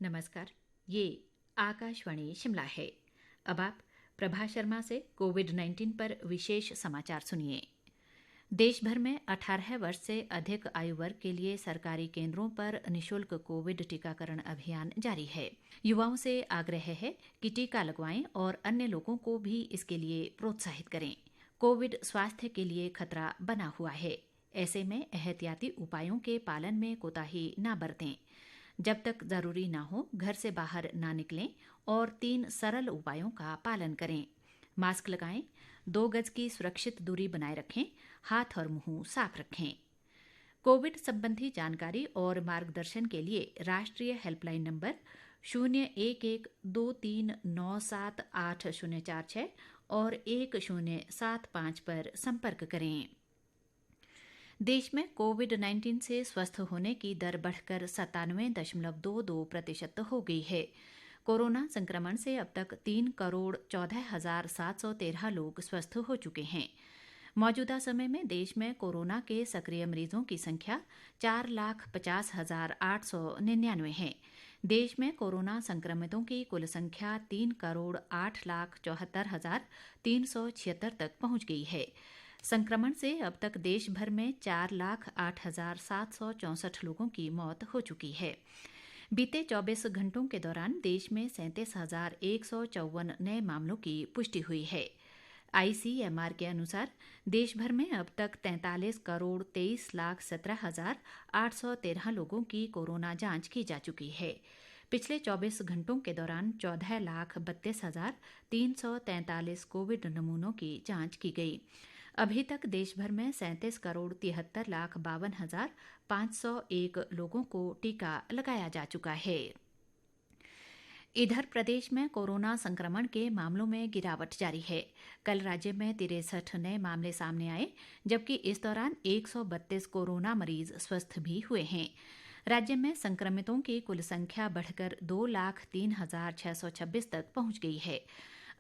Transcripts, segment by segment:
नमस्कार। ये आकाशवाणी शिमला है। अब आप प्रभा शर्मा से कोविड-19 पर विशेष समाचार सुनिए। देश भर में 18 वर्ष से अधिक आयु वर्ग के लिए सरकारी केंद्रों पर निशुल्क कोविड टीकाकरण अभियान जारी है। युवाओं से आग्रह है कि टीका लगवाएं और अन्य लोगों को भी इसके लिए प्रोत्साहित करें। कोविड स्वास्थ्य के लिए खतरा बना हुआ है। ऐसे में एहतियाती उपायों के पालन में कोताही न बरतें। जब तक जरूरी ना हो घर से बाहर ना निकलें और 3 सरल उपायों का पालन करें। मास्क लगाएं, 2 गज की सुरक्षित दूरी बनाए रखें, हाथ और मुंह साफ रखें। कोविड संबंधी जानकारी और मार्गदर्शन के लिए राष्ट्रीय हेल्पलाइन नंबर 0112397846 और 1075 पर संपर्क करें। देश में कोविड-19 से स्वस्थ होने की दर बढ़कर 97.22% हो गई है। कोरोना संक्रमण से अब तक 3,14,713 लोग स्वस्थ हो चुके हैं। मौजूदा समय में देश में कोरोना के सक्रिय मरीजों की संख्या 4,50,899 है। देश में कोरोना संक्रमितों की कुल संख्या 3,08,74,376 तक पहुंच गई है। संक्रमण से अब तक देश भर में 4,08,764 लोगों की मौत हो चुकी है। बीते 24 घंटों के दौरान देश में 37,154 नए मामलों की पुष्टि हुई है। ICMR के अनुसार देश भर में अब तक 43,23,17,813 लोगों की कोरोना जांच की जा चुकी है। पिछले 24 घंटों के दौरान 14,32,343 कोविड नमूनों की जांच की गई। अभी तक देश भर में 37,73,52,501 लोगों को टीका लगाया जा चुका है। इधर प्रदेश में कोरोना संक्रमण के मामलों में गिरावट जारी है। कल राज्य में 63 नए मामले सामने आए, जबकि इस दौरान 132 कोरोना मरीज स्वस्थ भी हुए हैं। राज्य में संक्रमितों की कुल संख्या बढ़कर 2,03,626 तक पहुंच गई है।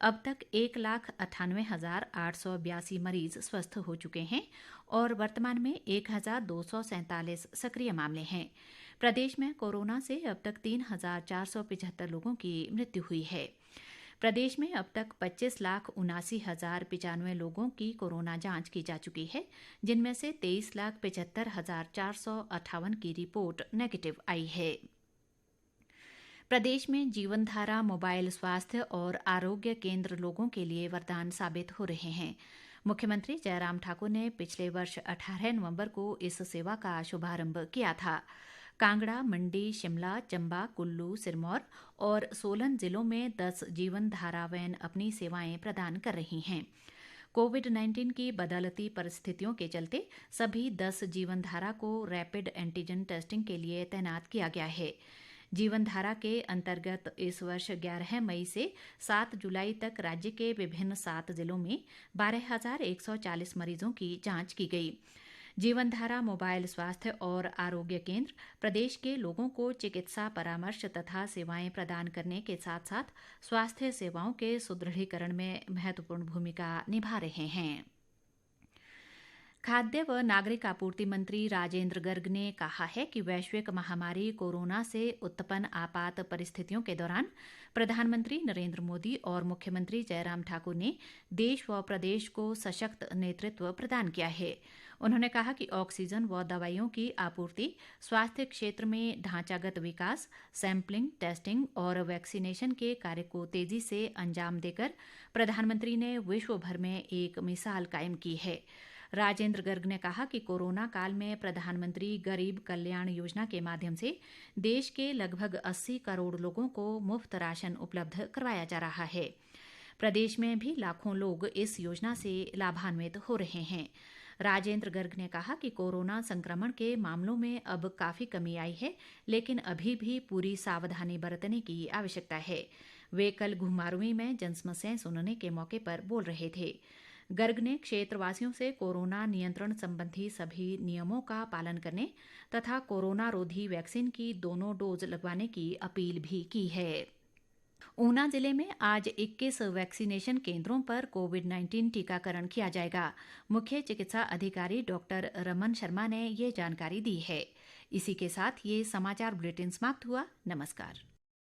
अब तक 1,98,882 मरीज स्वस्थ हो चुके हैं और वर्तमान में 1,247 सक्रिय मामले हैं। प्रदेश में कोरोना से अब तक 3,475 लोगों की मृत्यु हुई है। प्रदेश में अब तक 25,79,095 लोगों की कोरोना जांच की जा चुकी है, जिनमें से 23,75,458 की रिपोर्ट नेगेटिव आई है। प्रदेश में जीवनधारा मोबाइल स्वास्थ्य और आरोग्य केंद्र लोगों के लिए वरदान साबित हो रहे हैं। मुख्यमंत्री जयराम ठाकुर ने पिछले वर्ष 18 नवंबर को इस सेवा का शुभारंभ किया था। कांगड़ा, मंडी, शिमला, चंबा, कुल्लू, सिरमौर और सोलन जिलों में 10 जीवनधारा वैन अपनी सेवाएं प्रदान कर रही हैं। कोविड-19 की बदलती परिस्थितियों के चलते सभी 10 जीवनधारा को रैपिड एंटीजन टेस्टिंग के लिए तैनात किया गया है। जीवनधारा के अंतर्गत इस वर्ष 11 मई से 7 जुलाई तक राज्य के विभिन्न 7 जिलों में 12,140 मरीजों की जांच की गई। जीवनधारा मोबाइल स्वास्थ्य और आरोग्य केंद्र प्रदेश के लोगों को चिकित्सा परामर्श तथा सेवाएं प्रदान करने के साथ साथ स्वास्थ्य सेवाओं के सुदृढ़ीकरण में महत्वपूर्ण भूमिका निभा रहे हैं। खाद्य व नागरिक आपूर्ति मंत्री राजेंद्र गर्ग ने कहा है कि वैश्विक महामारी कोरोना से उत्पन्न आपात परिस्थितियों के दौरान प्रधानमंत्री नरेंद्र मोदी और मुख्यमंत्री जयराम ठाकुर ने देश व प्रदेश को सशक्त नेतृत्व प्रदान किया है। उन्होंने कहा कि ऑक्सीजन व दवाइयों की आपूर्ति, स्वास्थ्य क्षेत्र में ढांचागत विकास, सैंपलिंग, टेस्टिंग और वैक्सीनेशन के कार्य को तेजी से अंजाम देकर प्रधानमंत्री ने विश्व भर में एक मिसाल कायम की है। राजेंद्र गर्ग ने कहा कि कोरोना काल में प्रधानमंत्री गरीब कल्याण योजना के माध्यम से देश के लगभग 80 करोड़ लोगों को मुफ्त राशन उपलब्ध करवाया जा रहा है। प्रदेश में भी लाखों लोग इस योजना से लाभान्वित हो रहे हैं। राजेंद्र गर्ग ने कहा कि कोरोना संक्रमण के मामलों में अब काफी कमी आई है, लेकिन अभी भी पूरी सावधानी बरतने की आवश्यकता है। वे कल घुमारवीं में जनसमस्याएं सुनने के मौके पर बोल रहे थे। गर्ग ने क्षेत्रवासियों से कोरोना नियंत्रण संबंधी सभी नियमों का पालन करने तथा कोरोना रोधी वैक्सीन की दोनों डोज लगवाने की अपील भी की है। ऊना जिले में आज 21 वैक्सीनेशन केंद्रों पर कोविड-19 टीकाकरण किया जाएगा। मुख्य चिकित्सा अधिकारी डॉक्टर रमन शर्मा ने ये जानकारी दी है। इसी के साथ ये समाचार बुलेटिन समाप्त हुआ। नमस्कार।